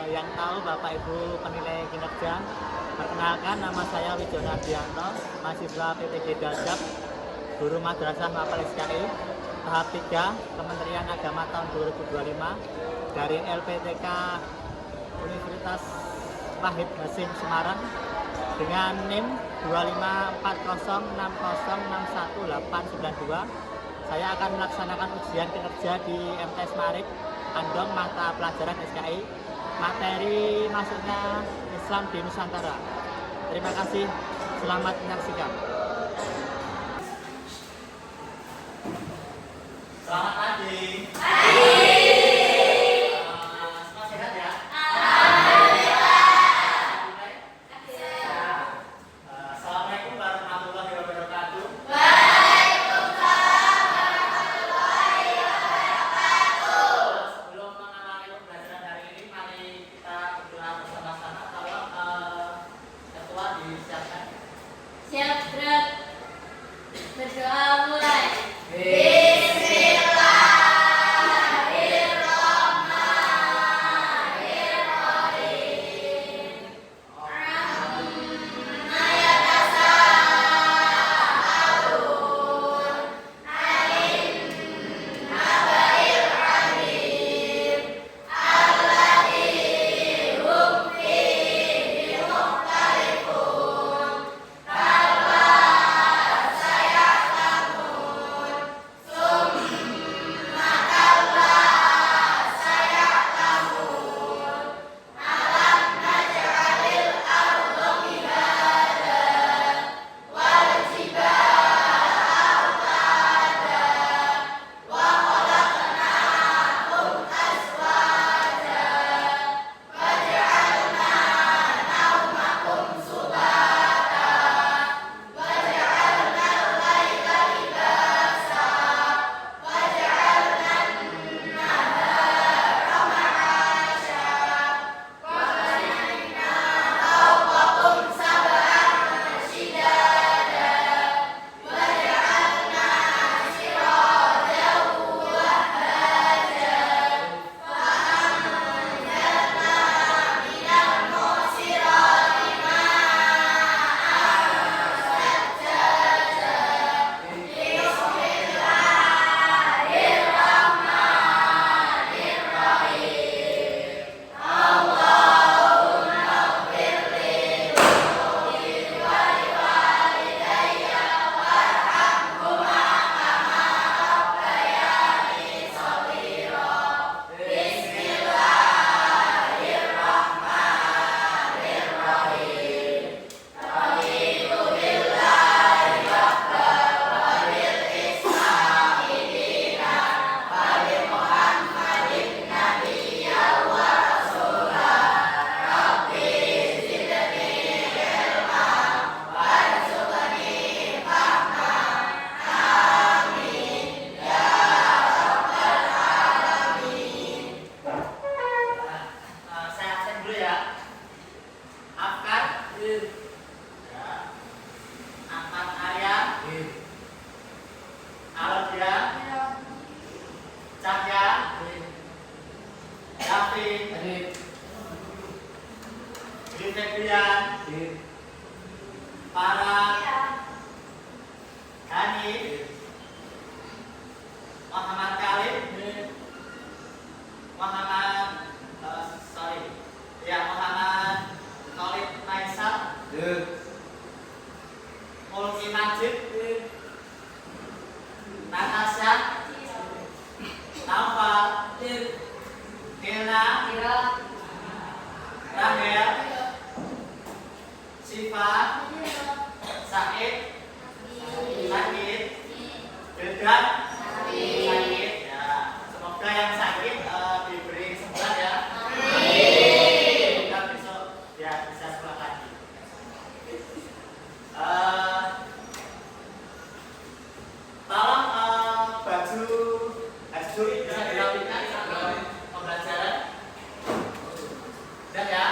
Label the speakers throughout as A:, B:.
A: yang tahu Bapak Ibu penilai kinerja. Perkenalkan, nama saya Wijono Ardianto, mahasiswa PTG Dasab, guru madrasah Mapel SKI, tahap 3, Kementerian Agama tahun 2025, dari LPTK Universitas Wahid Hasim Semarang, dengan NIM 25406061892. Saya akan melaksanakan ujian kinerja di MTS Marik, Andong, mata pelajaran SKI, materi masuknya Islam di Nusantara. Terima kasih, selamat menyaksikan. Selamat pagi. Semua sehat ya? Assalamualaikum warahmatullahi wabarakatuh. Sebelum mengawali pembelajaran hari ini, mari kita berdoa bersama-sama. Kalau ketua disiapkan.
B: Siap, gerak. Berdoa mulai.
A: Saya absen dulu ya. Afkar, Ahmad Arya, Aldia, Cahya, David, Febrian, Farah, Hanif, Muhammad Khalid, Muhammad Muhammad Khalid Maisal, Mulki Majid, Natasha, Naufal, Hilna, Rahel, Siva, Said, Sakit, Bedan, Sakit. Ya, semoga yang sakit diberi kesembuhan ya. Semoga besok ya bisa sekolah lagi. Tolong baju bisa dirapikan sebelum pembelajaran. Udah ya.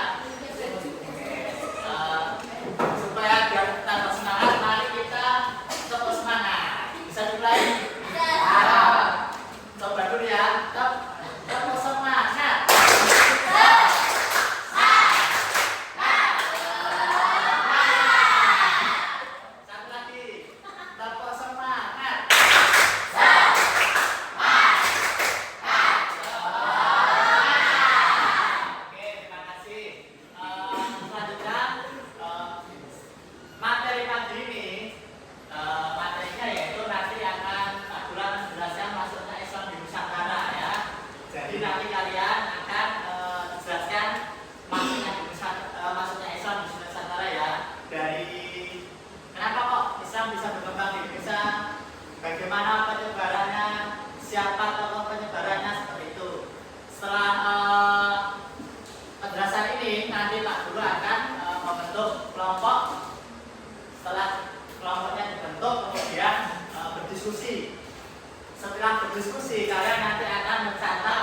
A: Supaya biar tambah semangat, mari kita terus semangat. Bisa dimulai. kelompok. Setelah kelompoknya dibentuk, kemudian berdiskusi. Setelah berdiskusi, kalian nanti akan mencatat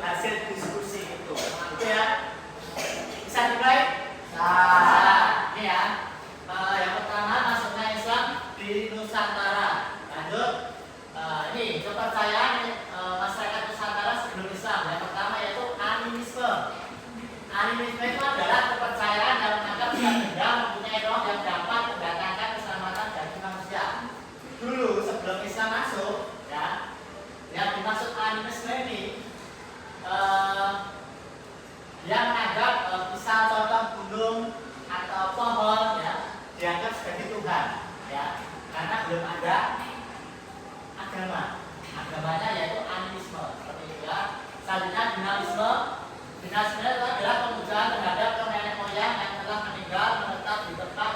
A: hasil diskusi itu. Gitu ya. Bisa dimulai? Nah, ini ya. Yang pertama, masuknya Islam di Nusantara. Lanjut. Ini kepercayaan masyarakat Nusantara sebelum Islam. Yang pertama yaitu animisme. Animisme itu adalah kepercayaan yang menganggap benda mempunyai roh yang dapat mendatangkan keselamatan bagi manusia. Dulu sebelum Islam masuk, ya, yang dimaksud animisme ini, dia menganggap misal contoh gunung atau pohon, ya, dianggap sebagai Tuhan, ya, karena belum ada agama. Agamanya yaitu animisme, seperti itu ya. Selanjutnya dinamisme. Dinamisme itu adalah pemujaan terhadap nenek moyang yang telah meninggal menetap di tempat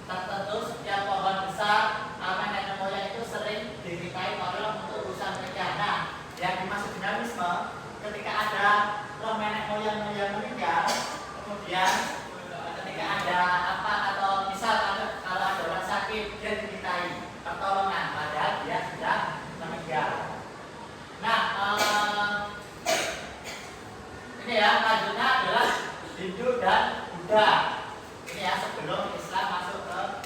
A: tertentu. Setiap pohon besar atau nenek moyang itu sering dimintai tolong untuk urusan mereka. Nah, yang dimaksud dinamisme, ketika ada roh nenek moyang yang meninggal, kemudian ketika ada apa atau misal kalau ada orang sakit, dia dimintai pertolongan padahal dia sudah meninggal. Nah, ini ya, selanjutnya adalah Hindu dan Buddha. Ini ya, sebelum Islam masuk ke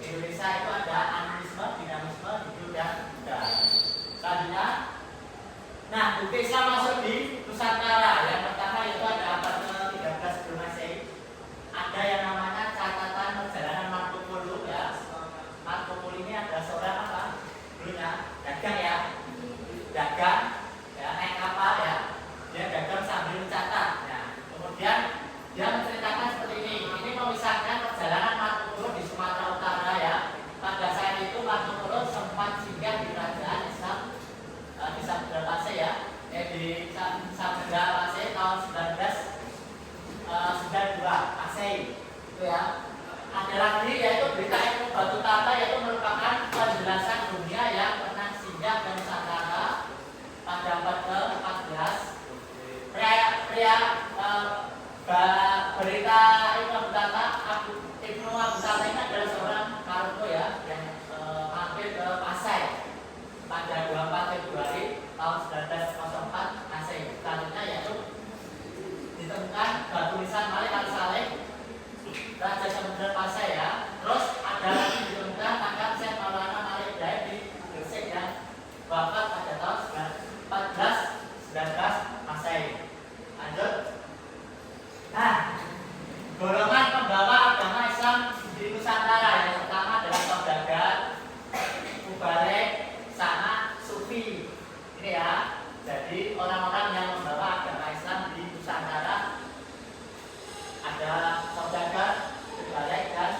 A: Indonesia itu ada animisme, dinamisme, Hindu dan Buddha. Selanjutnya, nah, bukti Islam masuk di Nusantara. Yang pertama itu ada abad ke-13 sebelum Masehi. Ada yang namanya catatan perjalanan Marco Polo, ya. Marco Polo ini ada seorang apa? Dulunya dagang, ya. Dagang, ya, naik kapal, ya. Dia dagang sambil mencatat. Nah, kemudian dia menceritakan seperti ini. Ini memisahkan perjalanan Marco Polo di Sumatera Utara, ya. Pada saat itu Marco Polo sempat singgah di kerajaan Islam di Samudra Pasai, ya. Di Samudra Pasai tahun 1992 Pasai, itu ya. Ada lagi yaitu berita Eko Batu Tata, yaitu merupakan penjelasan dunia yang pernah singgah ke Nusantara pada abad ke-14. Berita Ibnu Abu Tata, Ibnu Abu Tata ini adalah seorang Maroko, ya, yang mampir ke Pasai pada 24 Februari tahun 1904 Masehi. Selanjutnya yaitu ditemukan batu nisan Malik Al-Saleh, Raja Samudra Pasai, ya. Terus ada lagi ditemukan tangkap Syekh Maulana Malik Daib di Gresik yang wafat pada tahun 1419 Masehi. Lanjut. Nah, golongan pembawa agama Islam di Nusantara yang pertama adalah saudagar, mubalek, sama sufi. Ini ya. Jadi orang-orang yang membawa agama Islam di Nusantara ada saudagar, mubalek dan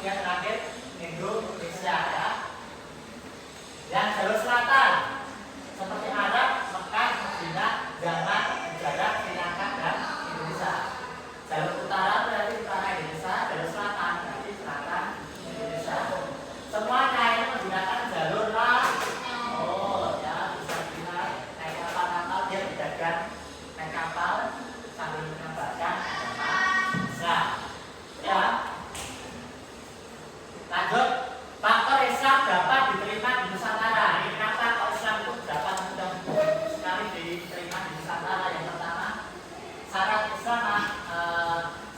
A: kemudian terakhir Indonesia ya. Yang jalur selatan seperti Arab, Mekah, Madinah, Yaman, Gujarat, Sri Lanka dan Indonesia. Jalur utara berarti utara Indonesia, jalur selatan berarti selatan Indonesia. Semuanya ini menggunakan jalur laut. Oh ya, bisa dilihat naik kapal-kapal dia berdagang naik kapal sambil mengabarkan agama Islam. Ya. Lanjut, faktor Islam dapat diterima di Nusantara. Ini kenapa kalau Islam itu dapat mudah sekali diterima di Nusantara? Yang pertama, syarat Islam,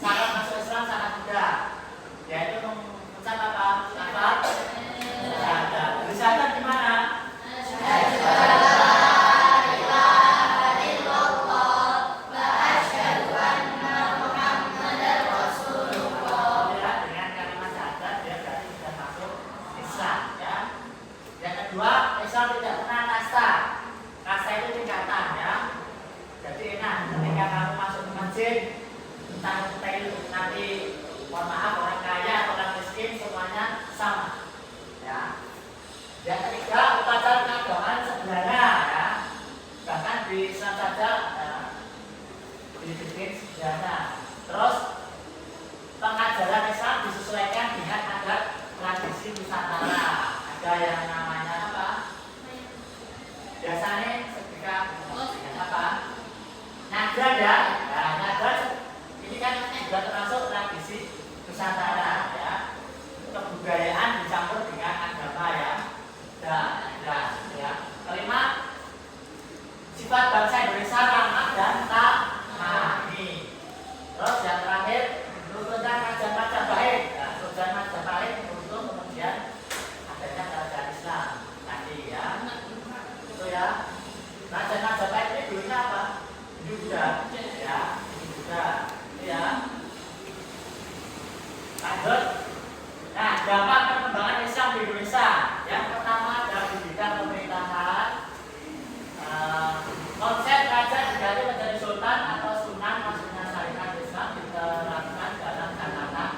A: syarat masuk Islam sangat mudah, yaitu mengucap apa? Syahadat. Syahadat gimana? Islam tidak pernah kasta. Kasta itu tingkatan ya. Jadi enak ketika kamu masuk ke masjid, entah nanti mohon maaf orang kaya atau orang miskin semuanya sama. Ya. Yang ketiga, upacara keagamaan sederhana ya. Bahkan di Islam saja dibikin sederhana. Terus pengajaran Islam disesuaikan dengan adat tradisi Nusantara. Ada yang namanya apa? Biasanya ketika apa? Nada ya. Nah, nada ini kan juga termasuk tradisi Nusantara ya. Kebudayaan dicampur dengan agama ya. Ya. Kelima, sifat bangsa Indonesia ramah dan tamani. Terus yang terakhir, rujukan raja-raja baik. Nah, rujukan raja baik untuk kemudian adanya kerajaan Islam tadi ya. Itu ya. Raja-raja baik ini dulunya apa? Hindu-Buddha ya. Hindu-Buddha itu ya. Lanjut. Nah, dampak perkembangan Islam di Indonesia. Yang pertama adalah pendidikan pemerintahan. Konsep raja diganti menjadi sultan atau sunan, maksudnya syariat Islam diterapkan dalam tatanan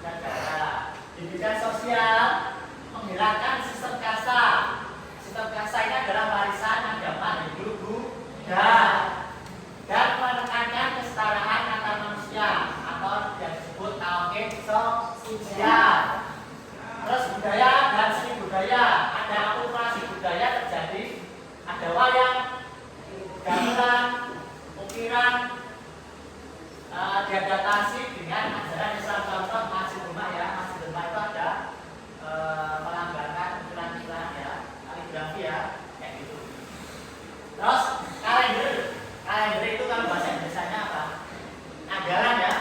A: negara. Di bidang sosial, menghilangkan sistem kasta. Sistem kasta ini adalah warisan agama Hindu-Buddha dan menekankan kesetaraan antar manusia atau yang disebut tauhid sosial. Terus budaya dan seni budaya, ada akulturasi budaya terjadi, ada wayang, gamelan, ukiran, diadaptasi dengan ajaran Islam. Contoh masjid rumah ya, masjid rumah itu ada melambangkan ukiran-ukiran ya, kaligrafi ya, kayak gitu. Terus kalender itu kalau bahasa Indonesia-nya apa? Anggaran ya.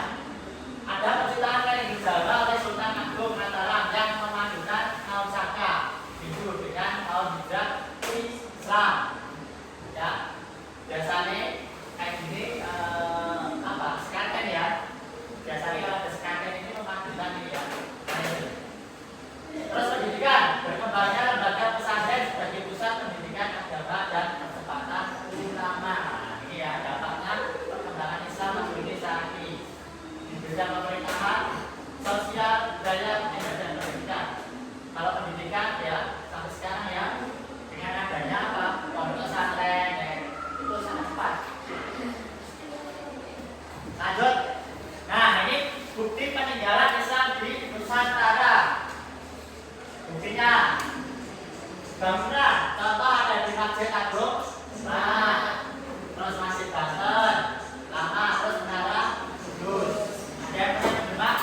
A: Ada penciptaan kalender Jawa oleh Sultan Agung Mataram yang memadukan tahun Saka Hindu dengan tahun Hijrah Islam. Ya, biasanya kayak gini sekaten ya. Biasanya kalau ada sekaten ini memadukan ini ya. Terus pendidikan, berkembangnya lembaga pesantren sebagai pusat pendidikan agama dan percepatan ulama. Ini ya dampaknya perkembangan Islam di Indonesia ini. Di bidang pemerintahan, sosial, budaya, dan pendidikan. Kalau pendidikan ya sampai sekarang ya dengan adanya apa? Pondok pesantren itu sangat cepat. Lanjut. Nah ini bukti peninggalan Islam di Nusantara. Buktinya bangunan, contoh ada di Masjid Agung, terus Masjid Banten, lama, terus Menara Kudus. Ada yang punya Demak?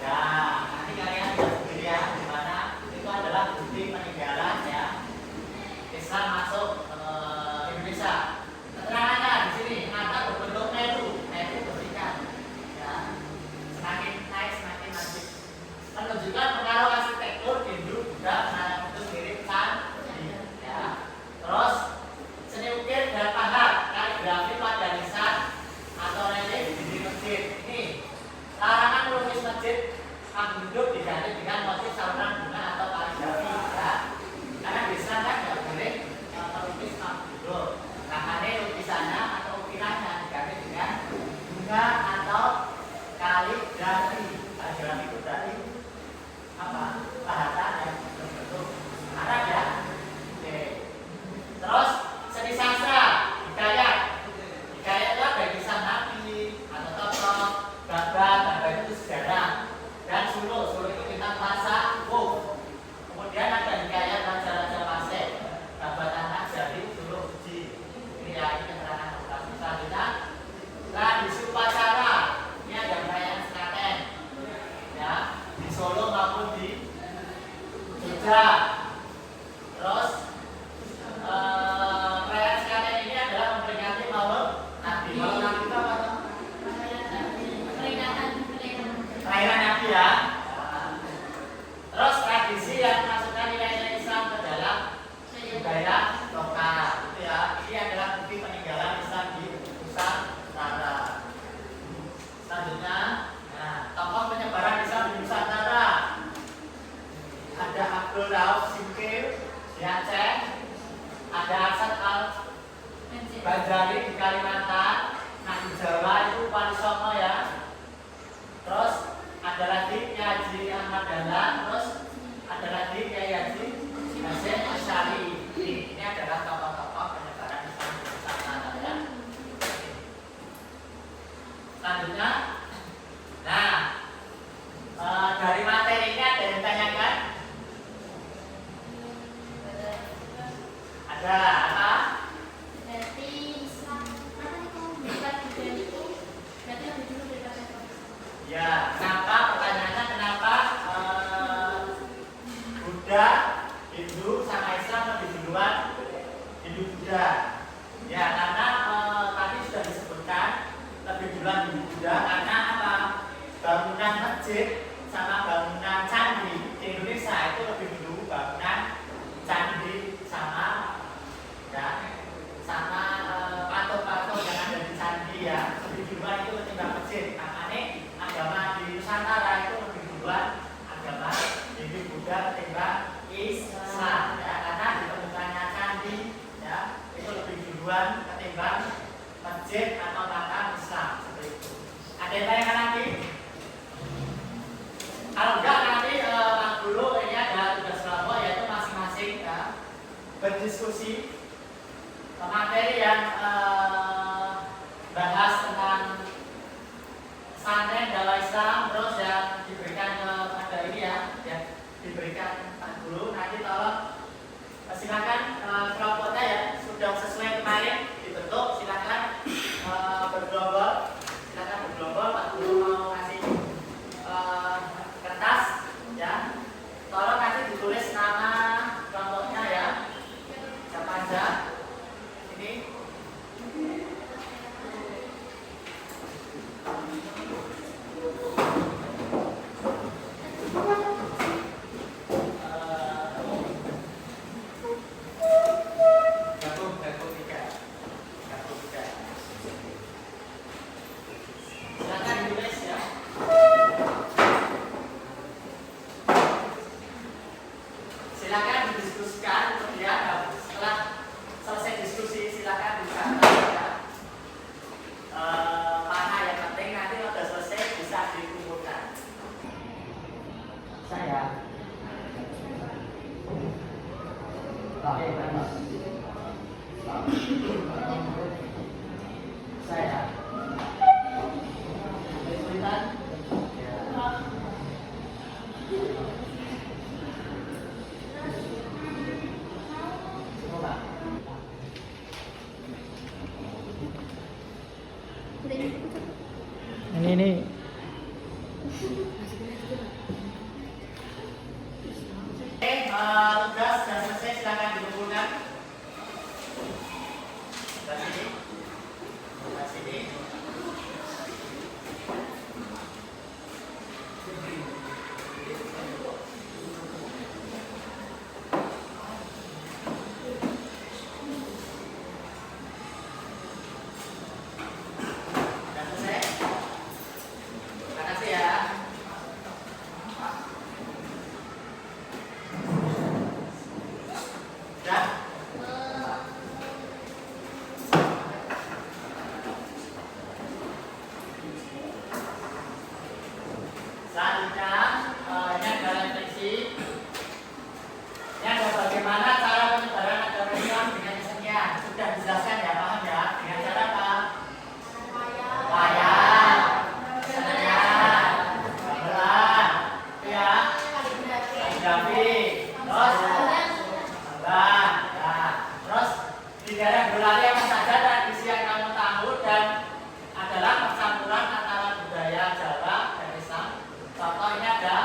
A: Ya, nanti kalian lihat sendiri ya, di mana itu adalah bukti peninggalan ya Islam masuk Indonesia. Keterangannya di sini, mata berbentuk netu bersihkan. Ya, semakin naik semakin maju. Menunjukkan pengaruh arsitektur Hindu, Buddha, Menara Kudus mirip candi. Ya. Terus seni ukir dan pahat, kaligrafi pada lisan atau relief di dinding masjid. Ini larangan melukis masjid hidup diganti dengan motif saluran bunga atau kaligrafi. Ya. Karena di Islam kan nggak boleh melukis hidup. Makanya lukisannya atau ukirannya diganti dengan bunga atau kaligrafi. Kaligrafi itu berarti Ada. Terus perayaan sekalian ini adalah memperingati Maulid Nabi. Maulid Nabi itu apa? Kelahiran Nabi ya. Terus tradisi yang memasukkan nilai-nilai Islam ke dalam budaya lokal, itu ya. Ini adalah bukti peninggalan Islam di Nusantara. Selanjutnya, nah, tokoh penyebaran Islam di Nusantara. Ada Abdul Rauf Sikil di Aceh, ada Asad Al Bajari di Kalimantan, nah di Jawa itu Wali Songo ya. Terus ada lagi Kiai Haji Ahmad Dahlan, terus ada lagi Kiai Haji Hasyim Asy'ari. Ini adalah tokoh-tokoh penyebaran Islam di Nusantara ya. Selanjutnya, nah dari materi ini ada yang ditanyakan? Ada apa?
B: Berarti Islam budaya itu berarti lebih dulu daripada Islam.
A: Ya, kenapa pertanyaannya kenapa Buddha, Hindu sama Islam lebih duluan Hindu Buddha? Ya, karena tadi sudah disebutkan lebih duluan Hindu Buddha karena apa? Bangunan masjid sama bangunan candi di Indonesia itu lebih dulu bangunan candi sama patung-patung yang ada di candi ya. Lebih duluan itu ketimbang masjid. Makanya agama di Nusantara itu lebih duluan agama Hindu Buddha ketimbang Islam ya, karena ditemukannya candi ya itu lebih duluan ketimbang masjid atau makam Islam seperti itu. Ada yang tanya lagi? Kalau enggak nanti Pak Guru ini ada tugas kelompok yaitu masing-masing ya, berdiskusi materi yang bahas tentang pesantren dakwah Islam, terus yang diberikan kepada ini ya, yang diberikan Pak Guru. Nanti tolong silakan kelompoknya ya sudah sesuai kemarin dibentuk, silakan bergelombol, Pak Guru mau kasih kertas ya, tolong nanti ditulis nama kelompoknya ya, siapa aja ini. Gabung tiga. Silakan ditulis ya. Silakan didiskusikan, kemudian setelah selesai diskusi silakan dicatat ya. Mana yang penting nanti sudah selesai bisa dikumpulkan. Saya. Oke, Mas. Saya. Kesulitan? Ya. Coba. Ini. Tugas sudah selesai, silakan dikumpulkan. Sebelah sini. Contoh ini ada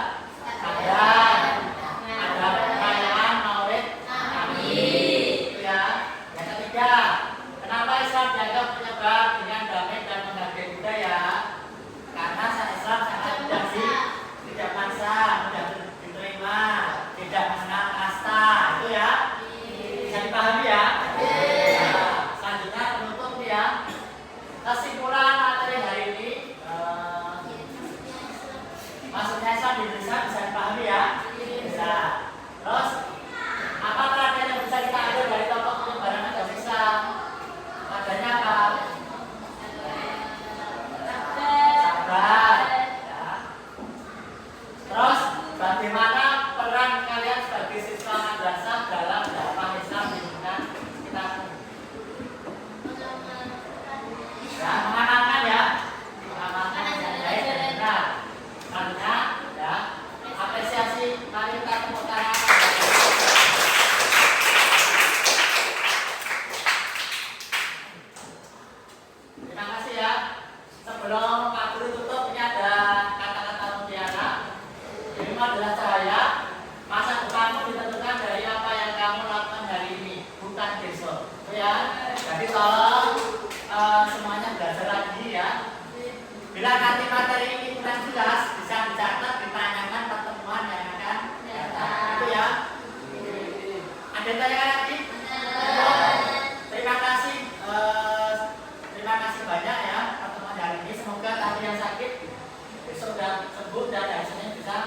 A: Mari kita tepuk tangan. Terima kasih ya. Sebelum Pak Guru tutup, ini ada kata-kata mutiara. Ini adalah cahaya. Masa depanmu ditentukan dari apa yang kamu lakukan hari ini, bukan besok. Ya. Jadi tolong semuanya belajar lagi ya. Bila nanti materi ini kurang jelas, bisa dicatat, ditanyakan pertemuan yang akan datang. Itu ya. Ada tanya lagi? Terima kasih. Terima kasih banyak ya pertemuan hari ini. Semoga tadi yang sakit besok sudah sembuh dan hasilnya bisa